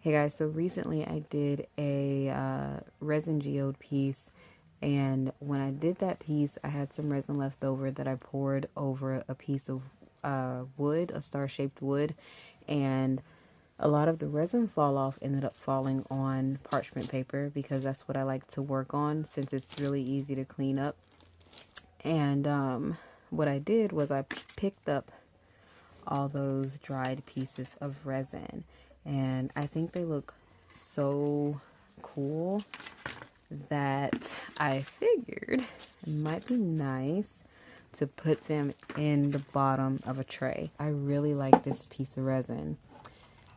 Hey guys, so recently I did a resin geode piece, and when I did that piece I had some resin left over that I poured over a piece of wood, a star-shaped wood, and a lot of the resin fall off ended up falling on parchment paper because that's what I like to work on since it's really easy to clean up. And what I did was I picked up all those dried pieces of resin, and I think they look so cool that I figured it might be nice to put them in the bottom of a tray. I really like this piece of resin.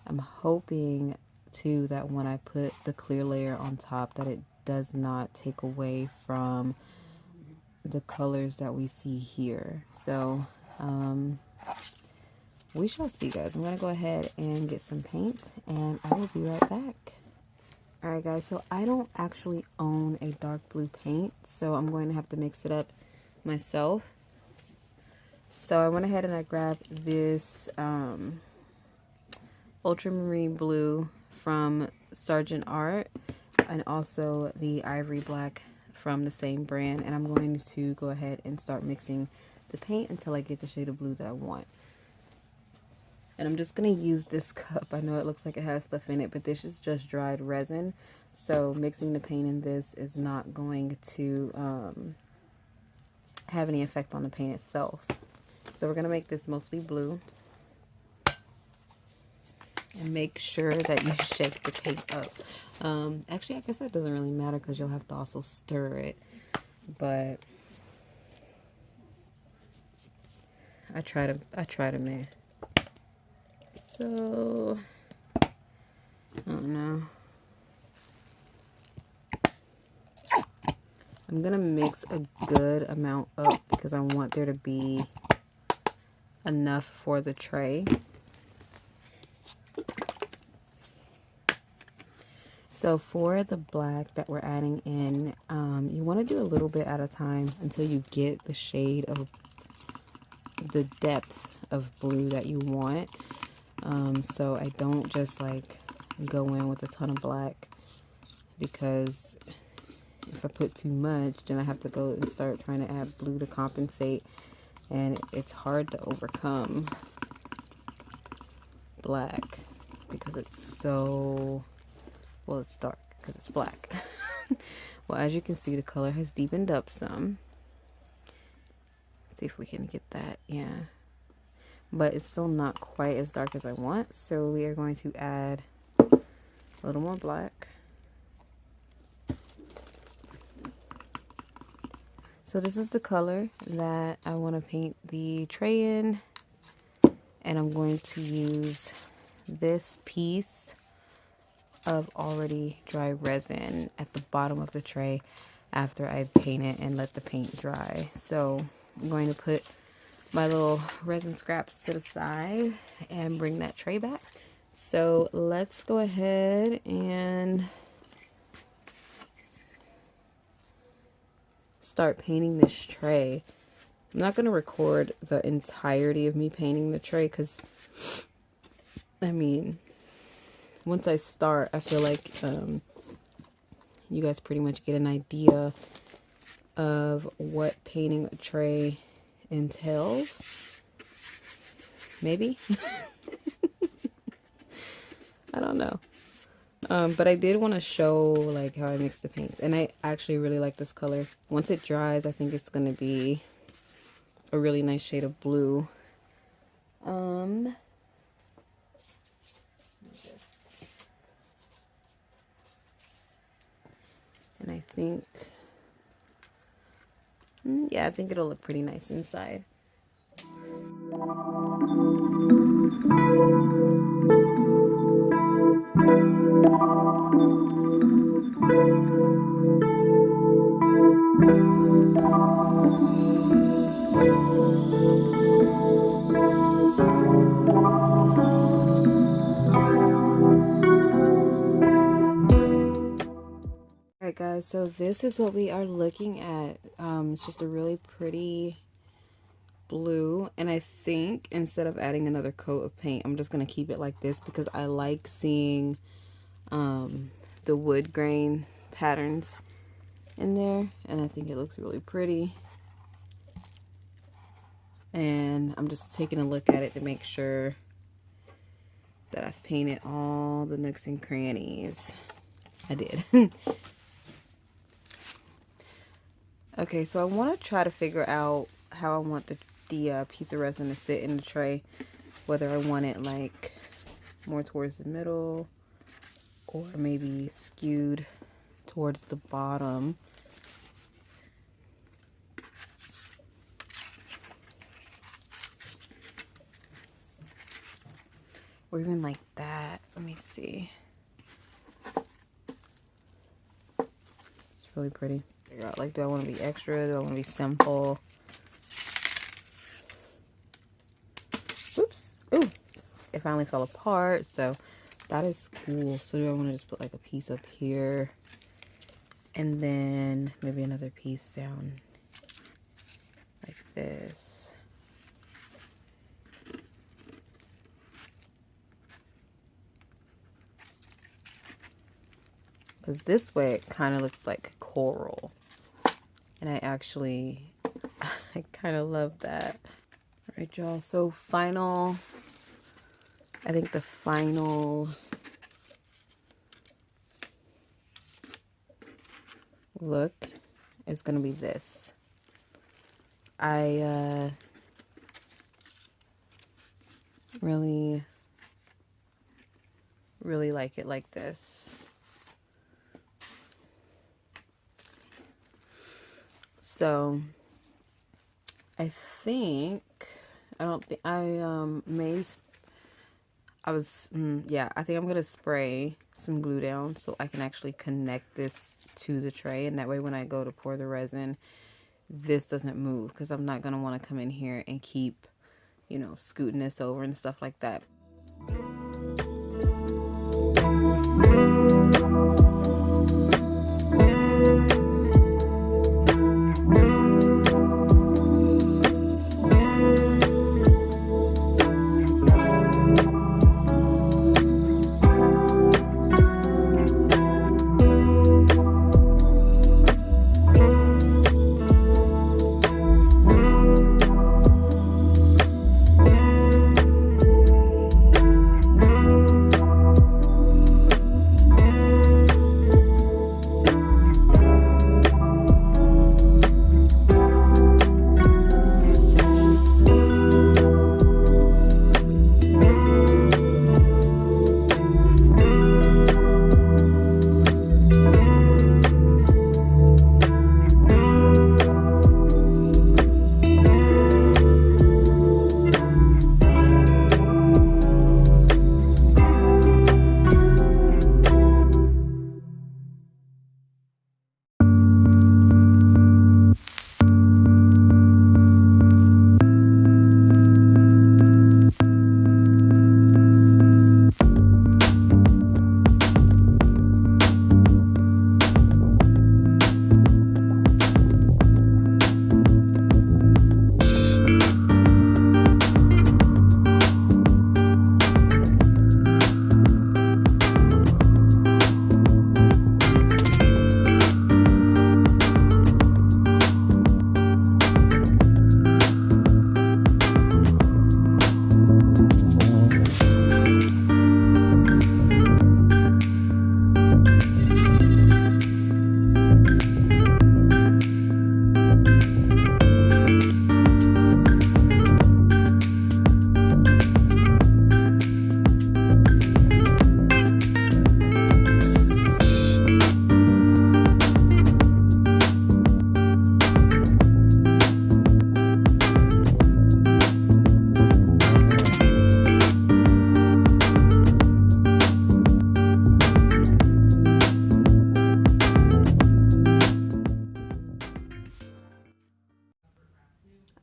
I'm hoping too that when I put the clear layer on top that it does not take away from the colors that we see here. So we shall see, guys. I'm gonna go ahead and get some paint and I will be right back. Alright guys, so I don't actually own a dark blue paint, so I'm going to have to mix it up myself. So I went ahead and I grabbed this ultramarine blue from Sargent Art and also the ivory black from the same brand, and I'm going to go ahead and start mixing the paint until I get the shade of blue that I want. And I'm just going to use this cup. I know it looks like it has stuff in it, but this is just dried resin. So mixing the paint in this is not going to have any effect on the paint itself. So we're going to make this mostly blue. And make sure that you shake the paint up. Actually, I guess that doesn't really matter because you'll have to also stir it. But I try to man. So, I don't know. I'm gonna mix a good amount up because I want there to be enough for the tray. So for the black that we're adding in, you want to do a little bit at a time until you get the shade of the depth of blue that you want. So I don't just like go in with a ton of black, because if I put too much then I have to go and start trying to add blue to compensate, and it's hard to overcome black because it's so, well, it's dark because it's black. Well, as you can see, the color has deepened up some. Let's see if we can get that. Yeah, but it's still not quite as dark as I want, so we are going to add a little more black. So this is the color that I want to paint the tray in, and I'm going to use this piece of already dry resin at the bottom of the tray after I paint it and let the paint dry. So I'm going to put my little resin scraps to the side and bring that tray back. So let's go ahead and start painting this tray. I'm not going to record the entirety of me painting the tray because, I mean, once I start, I feel like you guys pretty much get an idea of what painting a tray entails. Maybe. I don't know. But I did want to show like how I mix the paints, and I actually really like this color. Once it dries, I think it's going to be a really nice shade of blue. And I think, yeah, I think it'll look pretty nice inside. Alright guys, so this is what we are looking at. It's just a really pretty blue, and I think instead of adding another coat of paint, I'm just going to keep it like this because I like seeing the wood grain patterns in there, and I think it looks really pretty. And I'm just taking a look at it to make sure that I've painted all the nooks and crannies. I did. Okay, so I want to try to figure out how I want the piece of resin to sit in the tray, whether I want it like more towards the middle or maybe skewed towards the bottom. Or even like that. Let me see. It's really pretty. Figure out, like, do I want to be extra? Do I want to be simple? Oops. Ooh. It finally fell apart. So that is cool. So do I want to just put like a piece up here? And then maybe another piece down like this. Because this way it kind of looks like coral. And I actually, I kind of love that. All right, y'all. So I think the final look is going to be this. I really like it like this. So I think, I think I'm going to spray some glue down so I can actually connect this to the tray. And that way when I go to pour the resin, this doesn't move, because I'm not going to want to come in here and keep, you know, scooting this over and stuff like that.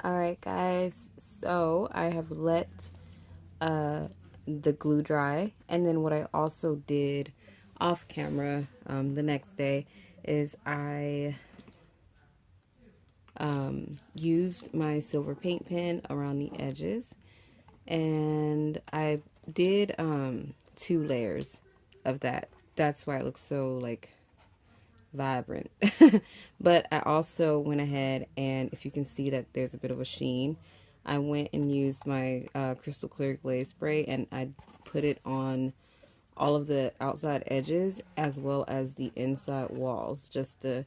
Alright guys, so I have let the glue dry, and then what I also did off camera the next day is I used my silver paint pen around the edges, and I did 2 layers of that that's why it looks so like vibrant. But I also went ahead, and if you can see that there's a bit of a sheen, I went and used my crystal clear glaze spray, and I put it on all of the outside edges as well as the inside walls, just to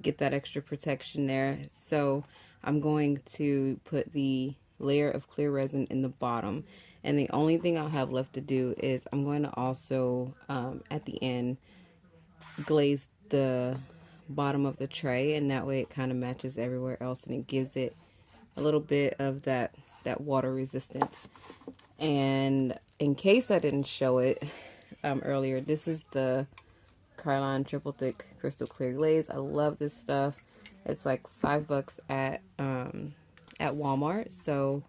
get that extra protection there. So I'm going to put the layer of clear resin in the bottom, and the only thing I'll have left to do is I'm going to also at the end glaze the bottom of the tray, and that way it kind of matches everywhere else, and it gives it a little bit of that water resistance. And in case I didn't show it earlier, this is the Carline Triple Thick Crystal Clear Glaze. I love this stuff. It's like $5 at Walmart. So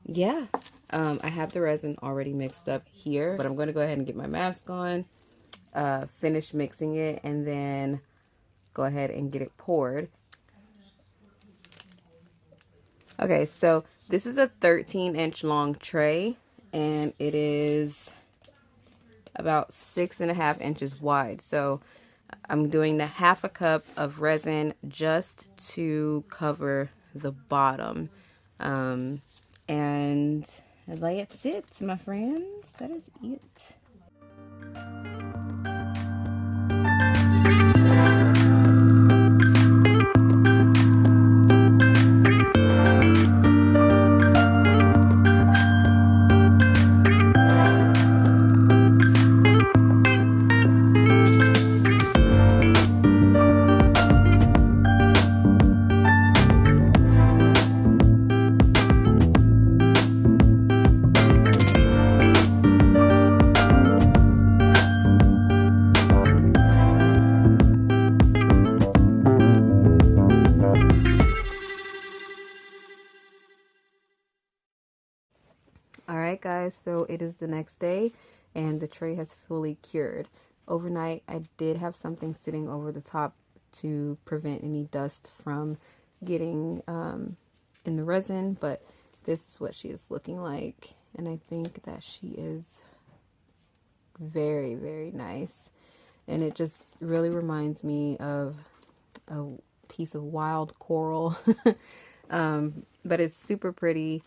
yeah, I have the resin already mixed up here, but I'm going to go ahead and get my mask on, finish mixing it, and then go ahead and get it poured. Okay, so this is a 13-inch long tray, and it is about 6.5 inches wide. So I'm doing the 1/2 cup of resin just to cover the bottom. And that's it, my friends. That is it. Alright guys, so it is the next day and the tray has fully cured. Overnight I did have something sitting over the top to prevent any dust from getting in the resin, but this is what she is looking like, and I think that she is very, very nice, and it just really reminds me of a piece of wild coral. But it's super pretty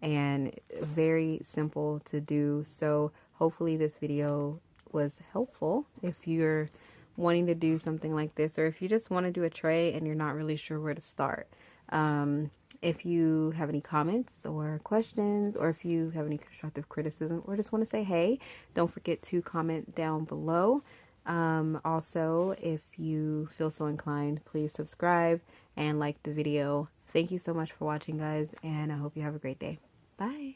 and very simple to do. So hopefully this video was helpful if you're wanting to do something like this, or if you just want to do a tray and you're not really sure where to start. If you have any comments or questions, or if you have any constructive criticism, or just want to say hey, don't forget to comment down below. Also, if you feel so inclined, please subscribe and like the video. Thank you so much for watching, guys, and I hope you have a great day. Bye.